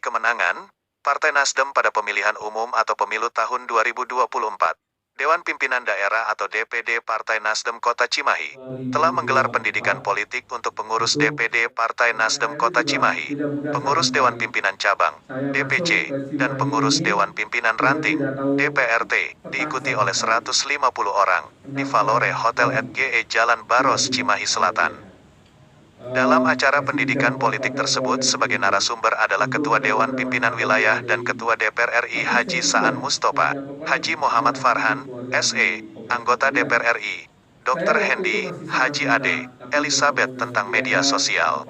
kemenangan Partai Nasdem pada pemilihan umum atau pemilu tahun 2024. Dewan Pimpinan Daerah atau DPD Partai Nasdem Kota Cimahi telah menggelar pendidikan politik untuk pengurus DPD Partai Nasdem Kota Cimahi, pengurus Dewan Pimpinan Cabang, DPC, dan pengurus Dewan Pimpinan Ranting, DPRT, diikuti oleh 150 orang, di Valore Hotel @GE Jalan Baros Cimahi Selatan. Dalam acara pendidikan politik tersebut sebagai narasumber adalah Ketua Dewan Pimpinan Wilayah dan Ketua DPR RI Haji Saan Mustofa, Haji Muhammad Farhan, SE, anggota DPR RI, Dr. Hendy, Haji Ade, Elizabeth tentang media sosial.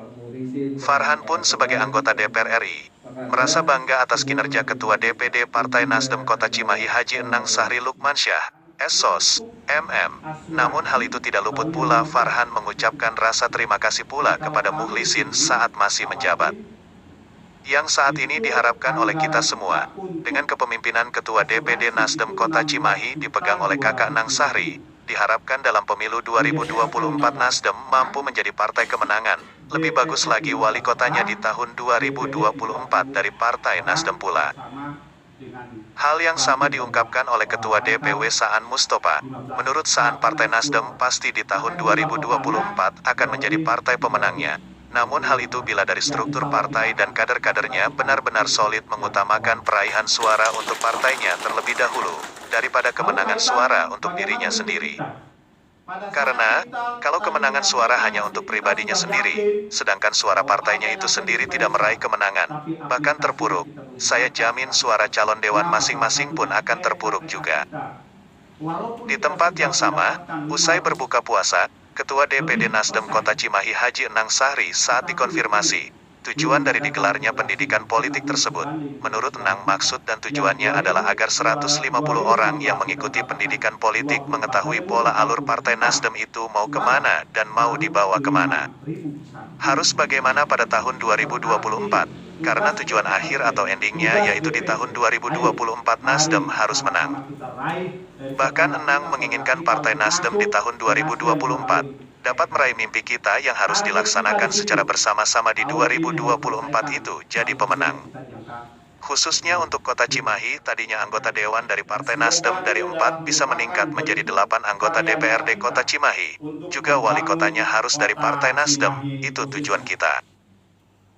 Farhan pun sebagai anggota DPR RI, merasa bangga atas kinerja Ketua DPD Partai Nasdem Kota Cimahi Haji Enang Sahri Lukmansyah, SOS, MM. Namun hal itu tidak luput pula Farhan mengucapkan rasa terima kasih pula kepada Mukhlisin saat masih menjabat. Yang saat ini diharapkan oleh kita semua, dengan kepemimpinan Ketua DPD Nasdem Kota Cimahi dipegang oleh Kakak Enang Sahri, diharapkan dalam pemilu 2024 Nasdem mampu menjadi partai kemenangan. Lebih bagus lagi wali kotanya di tahun 2024 dari Partai Nasdem pula. Hal yang sama diungkapkan oleh Ketua DPW Saan Mustofa. Menurut Saan, Partai Nasdem pasti di tahun 2024 akan menjadi partai pemenangnya. Namun hal itu bila dari struktur partai dan kader-kadernya benar-benar solid mengutamakan peraihan suara untuk partainya terlebih dahulu, daripada kemenangan suara untuk dirinya sendiri. Karena, kalau kemenangan suara hanya untuk pribadinya sendiri, sedangkan suara partainya itu sendiri tidak meraih kemenangan, bahkan terpuruk, saya jamin suara calon dewan masing-masing pun akan terpuruk juga. Di tempat yang sama, usai berbuka puasa, Ketua DPD Nasdem Kota Cimahi Haji Enang Sahri saat dikonfirmasi tujuan dari digelarnya pendidikan politik tersebut. Menurut Enang, maksud dan tujuannya adalah agar 150 orang yang mengikuti pendidikan politik mengetahui pola alur Partai Nasdem itu mau kemana dan mau dibawa kemana. Harus bagaimana pada tahun 2024, karena tujuan akhir atau endingnya yaitu di tahun 2024 Nasdem harus menang. Bahkan Enang menginginkan Partai Nasdem di tahun 2024 dapat meraih mimpi kita yang harus dilaksanakan secara bersama-sama di 2024 itu jadi pemenang. Khususnya untuk Kota Cimahi, tadinya anggota Dewan dari Partai Nasdem dari 4 bisa meningkat menjadi 8 anggota DPRD Kota Cimahi. Juga wali kotanya harus dari Partai Nasdem, itu tujuan kita.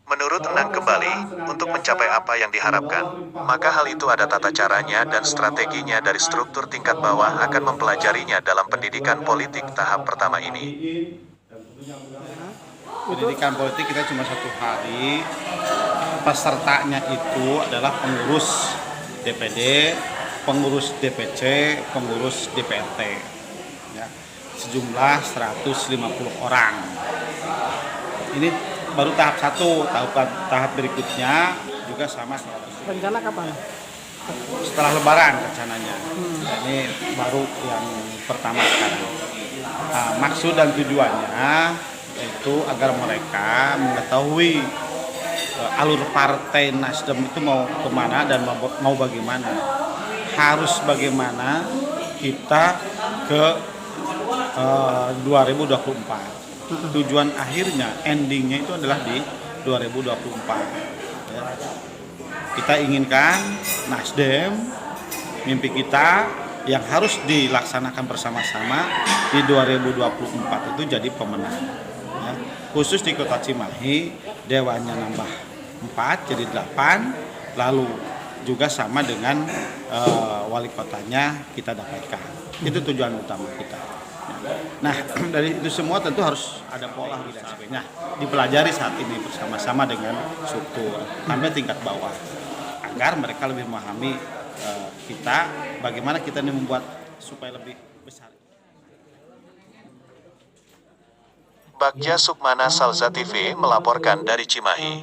Menurut Enang kembali, untuk mencapai apa yang diharapkan, maka hal itu ada tata caranya dan strateginya dari struktur tingkat bawah akan mempelajarinya dalam pendidikan politik tahap pertama ini. Pendidikan politik kita cuma 1 hari, pesertanya itu adalah pengurus DPD, pengurus DPC, pengurus DPRT, ya, sejumlah 150 orang. Ini baru tahap 1, tahap berikutnya juga sama 100. Rencana kapan? Setelah Lebaran rencananya. Ini baru yang pertama sekarang. Nah, maksud dan tujuannya itu agar mereka mengetahui alur Partai Nasdem itu mau kemana dan mau bagaimana. Harus bagaimana kita ke 2024. Tujuan akhirnya, endingnya itu adalah di 2024. Ya. Kita inginkan Nasdem, mimpi kita yang harus dilaksanakan bersama-sama di 2024 itu jadi pemenang. Ya. Khusus di Kota Cimahi, dewannya nambah 4 jadi 8, lalu juga sama dengan wali kotanya kita dapatkan. Itu tujuan utama kita. Nah, dari itu semua tentu harus ada pola dan sebagainya. Dipelajari saat ini bersama-sama dengan struktur sampai tingkat bawah, agar mereka lebih memahami kita, bagaimana kita ini membuat supaya lebih besar. Bagja Sukmana, Salza TV melaporkan dari Cimahi.